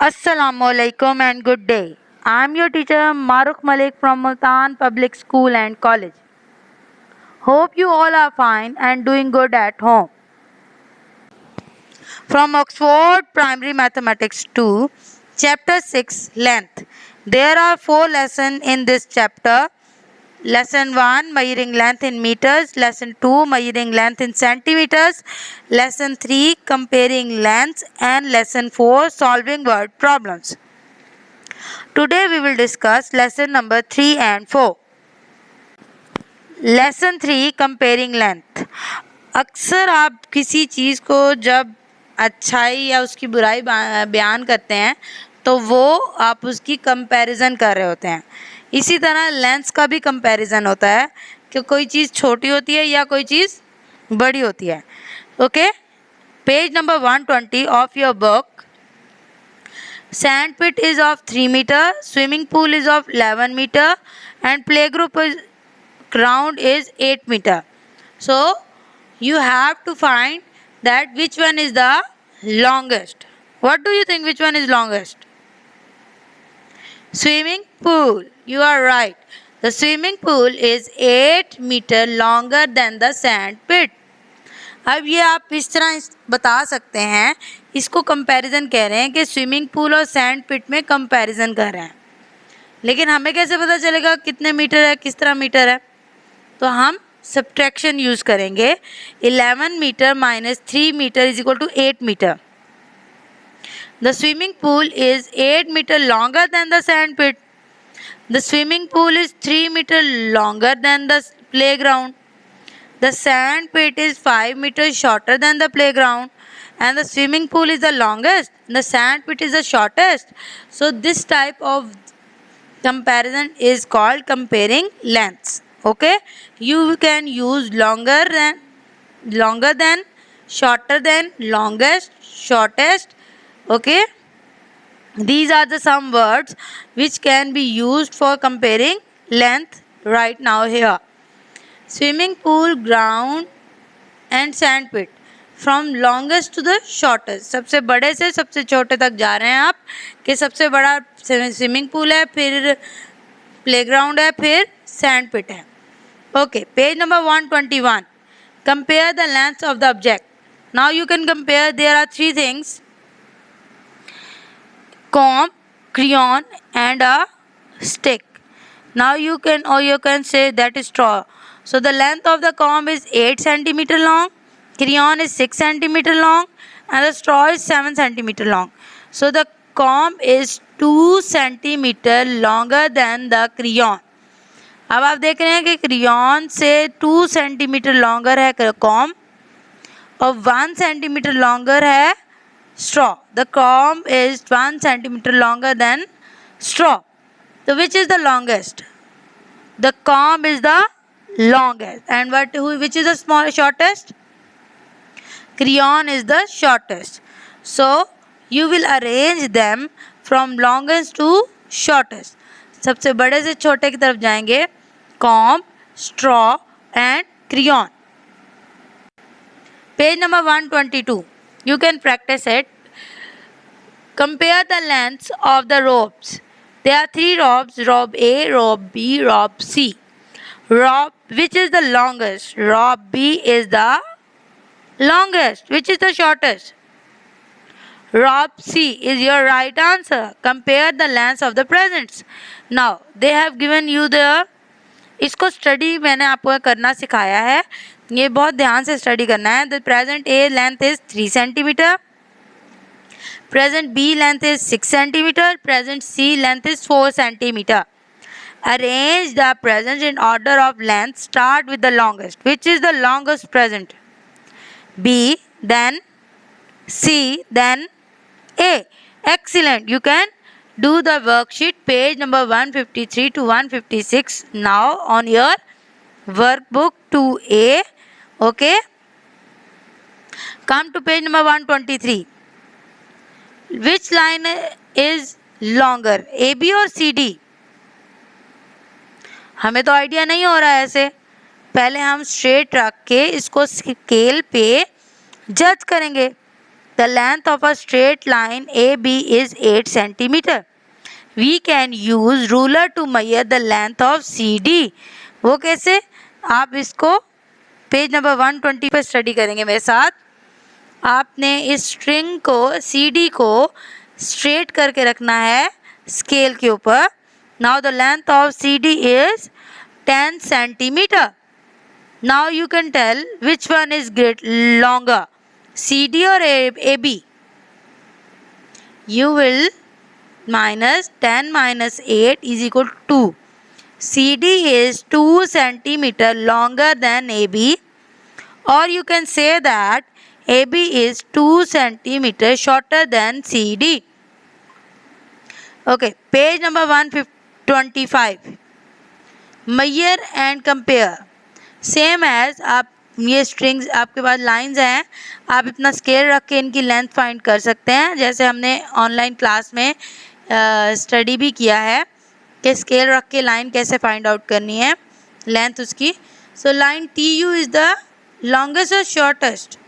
Assalamualaikum and good day. I am your teacher Maruk Malik from Multan Public School and College. Hope you all are fine and doing good at home. From Oxford Primary Mathematics 2, Chapter 6 Length. There are 4 lessons in this chapter. Lesson 1 Measuring length in meters. Lesson 2 Measuring length in centimeters. Lesson 3 Comparing lengths. And Lesson 4 Solving word problems. Today we will discuss lesson number 3 and 4. Lesson 3 Comparing length. अक्सर आप किसी चीज़ को जब अच्छाई या उसकी बुराई बयान करते हैं तो वो आप उसकी कंपैरिजन कर रहे होते हैं. इसी तरह लेंथ्स का भी कंपैरिजन होता है कि कोई चीज़ छोटी होती है या कोई चीज़ बड़ी होती है. Okay, page number 120 of your book. Sand pit is of 3 meter, swimming pool is of 11 meter, and playgroup is ground is 8 meter. So you have to find that which one is the longest. What do you think which one is longest? Swimming pool. You are right. The swimming pool is 8 meter longer than the sand pit. अब ये आप इस तरह बता सकते हैं, इसको comparison कह रहे हैं कि स्विमिंग पूल और सैंड पिट में कंपैरिजन कर रहे हैं. लेकिन हमें कैसे पता चलेगा कितने मीटर है, किस तरह मीटर है? तो हम सब्ट्रैक्शन यूज़ करेंगे. 11 metre minus 3 metre is equal to 8 metre. The swimming pool is 8 metre longer than the sand pit. The swimming pool is 3 metre longer than the playground. The sand pit is 5 meters shorter than the playground, and the swimming pool is the longest. The sand pit is the shortest. So this type of comparison is called comparing lengths. Okay, you can use longer than, shorter than, longest, shortest. Okay, these are the some words which can be used for comparing length right now here. Swimming pool, ground and sand pit. From longest to the shortest. सबसे बड़े से सबसे छोटे तक जा रहे हैं आप कि सबसे बड़ा स्विमिंग पूल है, फिर प्लेग्राउंड है, फिर सैंड पिट है. Okay, page number 121. Compare the lengths of the object. Now you can compare. There are 3 things: comb, crayon and a stick. Now you can say that is straw. So the length of the comb is 8 centimeter long, crayon is 6 centimeter long, and the straw is 7 centimeter long. So the comb is 2 centimeter longer than the crayon. अब आप देख रहे हैं कि crayon से 2 centimeter longer है comb और 1 centimeter longer है straw. The comb is 1 centimeter longer than straw. So which is the longest? The comb is the longest. And which is the shortest? Crayon is the shortest. So you will arrange them from longest to shortest. सबसे बड़े से छोटे की तरफ जाएंगे. Comb, straw and crayon. Page number 122. You can practice it. Compare the lengths of the ropes. There are 3 ropes: rope A, rope B, rope C. Rope, which is the longest? Rope B is the longest. Which is the shortest? Rope C is your right answer. Compare the lengths of the presents. Now they have given you the, इसको study मैंने आपको करना सिखाया है, ये बहुत ध्यान से स्टडी करना है. The present A length is 3 centimeter. Present B length is 6 centimeter. Present C length is 4 centimeter. Arrange the presents in order of length. Start with the longest. Which is the longest present? B, then C, then A. Excellent. You can do the worksheet, page number 153 to 156 now on your workbook 2A. Okay. Come to page number 123. Which line is longer, AB or CD? हमें तो idea नहीं हो रहा है. ऐसे पहले हम straight रख के इसको स्केल पे जज करेंगे. The The length of a straight line AB is 8 centimeter. We can use ruler to measure the length of CD. वो कैसे? आप इसको पेज नंबर 120 पर स्टडी करेंगे मेरे साथ। आपने इस स्ट्रिंग को CD को स्ट्रेट करके रखना है स्केल के ऊपर। Now the length of CD is 10 centimeter. Now you can tell which one is longer, CD or AB. You will minus 10 minus 8 is equal to 2. CD is 2 centimeter longer than AB, or you can say that AB is 2 centimeter shorter than CD. Okay, page number 125. Measure and compare. Same as आप ये strings आपके पास lines हैं, आप इतना scale रख के इनकी length find कर सकते हैं, जैसे हमने ऑनलाइन क्लास में स्टडी भी किया है कि स्केल रख के लाइन कैसे फाइंड आउट करनी है लेंथ उसकी। So line TU is the longest और shortest?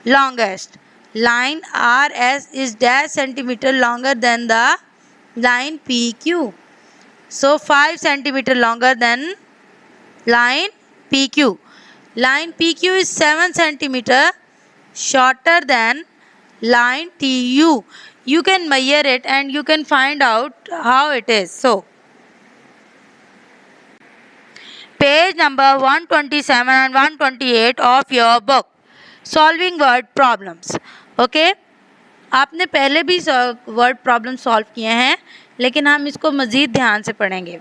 Longest. Line RS is dash centimetre longer than the line PQ. So 5 centimetre longer than line PQ. Line PQ is 7 centimeter shorter than line TU. You can measure it and you can find out how it is. So, page number 127 and 128 of your book, solving word problems. Okay? आपने पहले भी word problem solve किए हैं, लेकिन हम इसको मज़ीद ध्यान से पढ़ेंगे।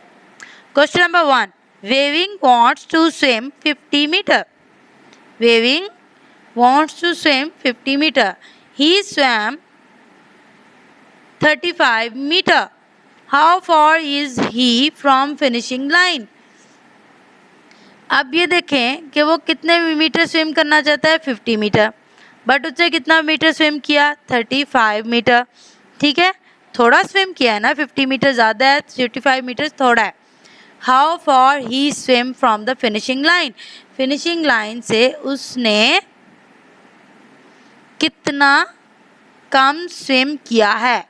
Question number 1, Waving wants to swim 50 meter. Waving wants to swim 50 meter. He swam 35 meter. How far is he from finishing line? अब ये देखें कि वो कितने मीटर स्विम करना चाहता है, 50 मीटर, बट उससे कितना मीटर स्विम किया, 35 मीटर। ठीक है, थोड़ा स्विम किया है ना, 50 मीटर ज़्यादा है, 35 मीटर थोड़ा है। How far he swim from the finishing line? Finishing line से उसने कितना कम स्विम किया है।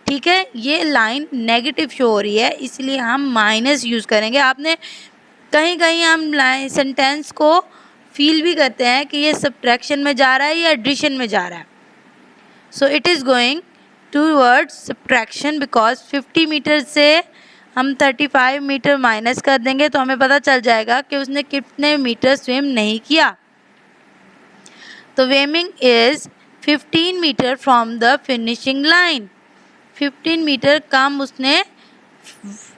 ठीक है, ये लाइन नेगेटिव शो हो रही है, इसलिए हम माइनस यूज़ करेंगे। आपने कहीं कहीं हम लाइन सेंटेंस को फील भी करते हैं कि ये सब्ट्रैक्शन में जा रहा है या एडिशन में जा रहा है। So it is going towards subtraction, because 50 metre से हम 35 मीटर माइनस कर देंगे तो हमें पता चल जाएगा कि उसने कितने मीटर स्विम नहीं किया। तो swimming is 15 metre from the finishing line. 15 metre कम उसने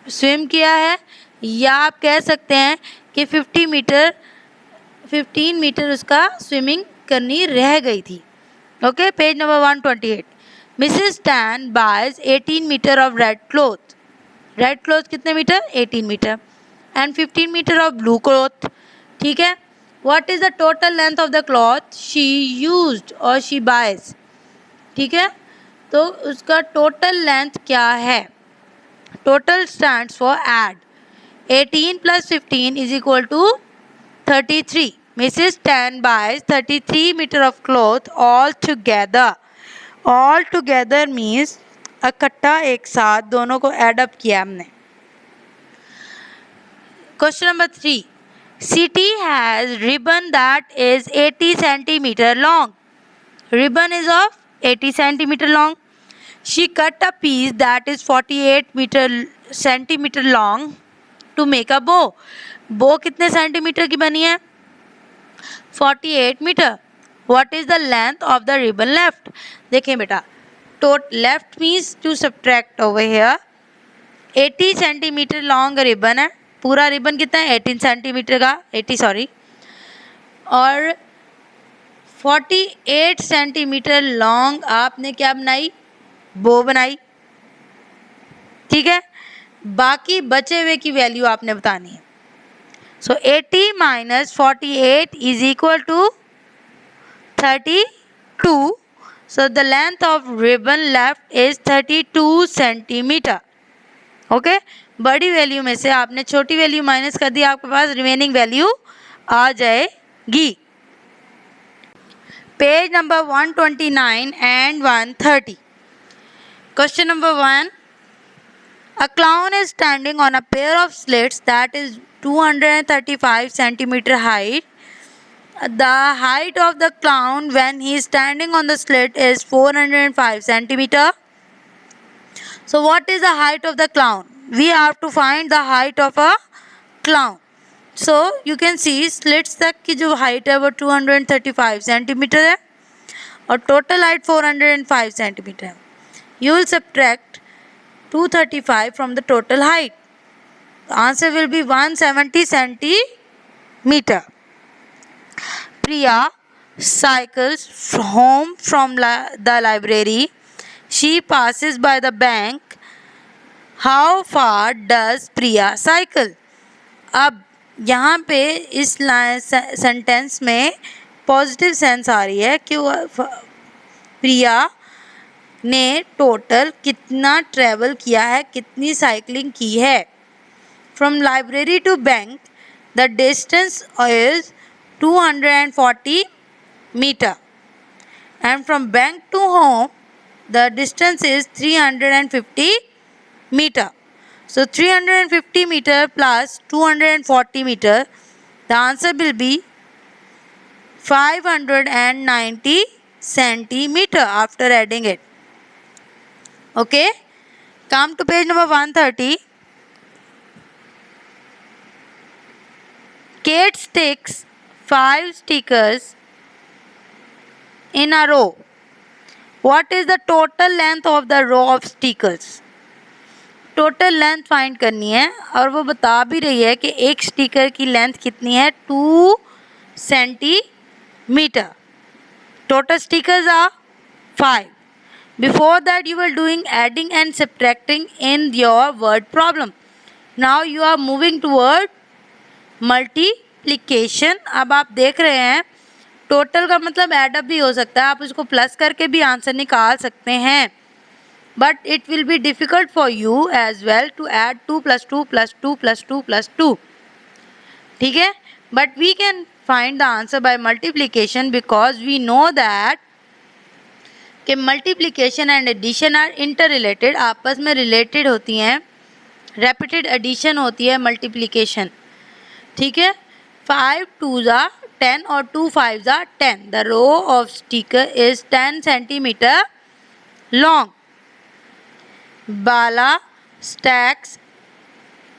स्विम किया है, या आप कह सकते हैं कि 15 मीटर उसका स्विमिंग करनी रह गई थी। Okay, page number 128। Mrs Tan buys 18 metre of red cloth. Red cloth कितने metre, 18 metre, and 15 metre of blue cloth. ठीक है, what is the total length of the cloth she used और she buys. ठीक है, तो उसका total length क्या है? Total stands for add. 18 + 15 is equal to 33. Mrs. Tan buys 33 metre of cloth all together. All together means इकट्ठा, एक साथ, दोनों को ऐड अप किया हमने। Question number 3, city has ribbon that is 80 centimetre long. Ribbon is of 80 centimetre long. She cut a piece that is 48 centimetre long to make a bow. Bow कितने centimetre की बनी है, 48 metre. What is the length of the ribbon left? देखें बेटा, left means to subtract over here. 80 centimetre long ribbon है, पूरा ribbon कितना है, 18 सेंटीमीटर का, 80 सॉरी, और 48 सेंटीमीटर लॉन्ग आपने क्या बनाई, बो बनाई। ठीक है, बाकी बचे हुए की वैल्यू आपने बतानी है। So 80 - 48 is equal to 32. So the length of ribbon left is 32 centimeter. Okay, बड़ी वैल्यू में से आपने छोटी वैल्यू माइनस कर दी, आपके पास रिमेनिंग वैल्यू आ जाएगी। Page number 129 and 130. Question number 1. A clown is standing on a pair of slits that is 235 centimeter height. The height of the clown when he is standing on the slit is 405 centimeter. So what is the height of the clown? We have to find the height of a clown. So you can see slits तक की जो height है वो 235 centimeter है और total height 405 centimeter है. You will subtract 235 from the total height. The answer will be 170 centimeter. Priya cycles home from the library. She passes by the bank. How far does Priya cycle? अब यहाँ पे इस sentence में positive sense आ रही है कि प्रिया ने total कितना ट्रैवल किया है, कितनी साइकिलिंग की है. From library to bank the distance is 240 meter and from bank to home the distance is 350 meter. So 350 meter plus 240 meter, the answer will be 590 centimeter after adding it. Okay, come to page number 130. Kate sticks 5 stickers in a row. What is the total length of the row of stickers? Total length find करनी है और वो बता भी रही है कि एक स्टिकर की लेंथ कितनी है, 2 centimetre. Total stickers are 5. Before that you were doing adding and subtracting in your word problem. Now you are moving toward multiplication. अब आप देख रहे हैं टोटल का मतलब एडअप भी हो सकता है, आप उसको प्लस करके भी आंसर निकाल सकते हैं, but it will be difficult for you as well to add 2 + 2 + 2 + 2 + 2. ठीक है, but we can find the answer by multiplication because we know that कि multiplication and addition are interrelated, आपस में रिलेटेड होती हैं. रेपिटेड एडिशन होती है multiplication. ठीक है, 5 2s are 10 और 2 5s are 10. The row of sticker is 10 centimeter long. Bala stacks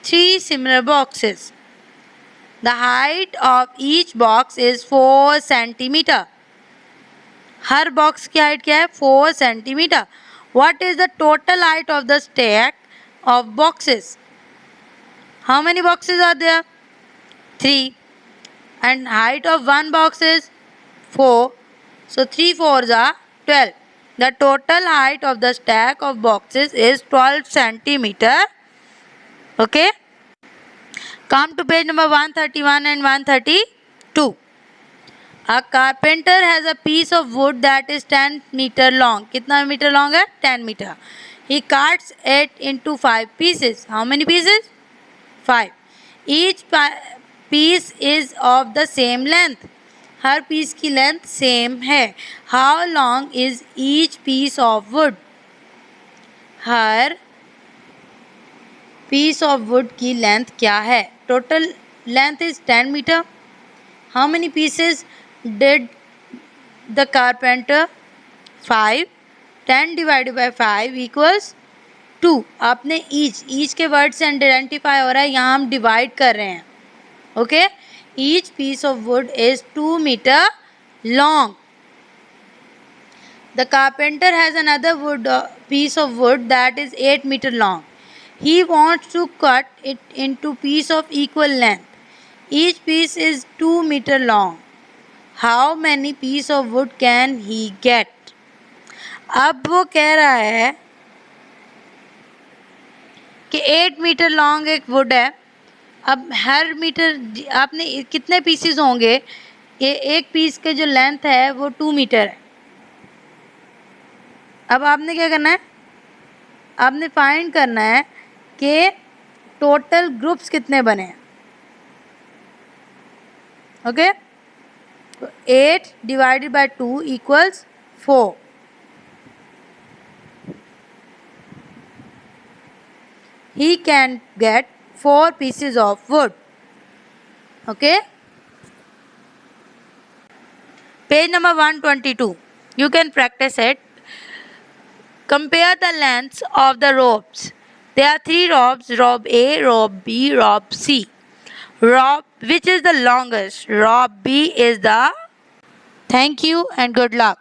3 similar boxes. The height of each box is 4 centimeter. Her box की हाइट क्या है, 4 centimeter. What is the total height of the stack of boxes? How many boxes are there? 3. And height of one box is 4. So 3 4s are 12. The total height of the stack of boxes is 12 centimeter. Okay. Come to page number 131 and 132. A carpenter has a piece of wood that is 10 meter long. कितना metre long है? 10 meter. He cuts it into 5 pieces. How many pieces? 5. Each piece is of the same length. हर piece की length same है. How long is each piece of wood? हर piece of wood की length क्या है? Total length is 10 meter. How many pieces did the carpenter? 5. 10 divided by 5 equals 2. आपने each के word से आइडेंटिफाई हो रहा है, यहाँ हम डिवाइड कर रहे हैं. Okay, each piece of wood is 2 meter long. The carpenter has another piece of wood that is 8 meter long. He wants to cut it into piece of equal length. Each piece is 2 meter long. How many piece of wood can he get? अब वो कह रहा है कि 8 metre long एक would है. अब हर metre आपने कितने पीसेस होंगे, ये एक पीस के जो लेंथ है वो 2 मीटर है. अब आपने क्या करना है, आपने फाइंड करना है कि टोटल ग्रुप्स कितने बने हैं. Okay, 8 divided by 2 equals 4. He can get 4 pieces of wood. Okay. Page number 122. You can practice it. Compare the lengths of the ropes. There are 3 ropes, rope A, rope B, rope C. Rope which is the longest? Rope B is the. Thank you and good luck.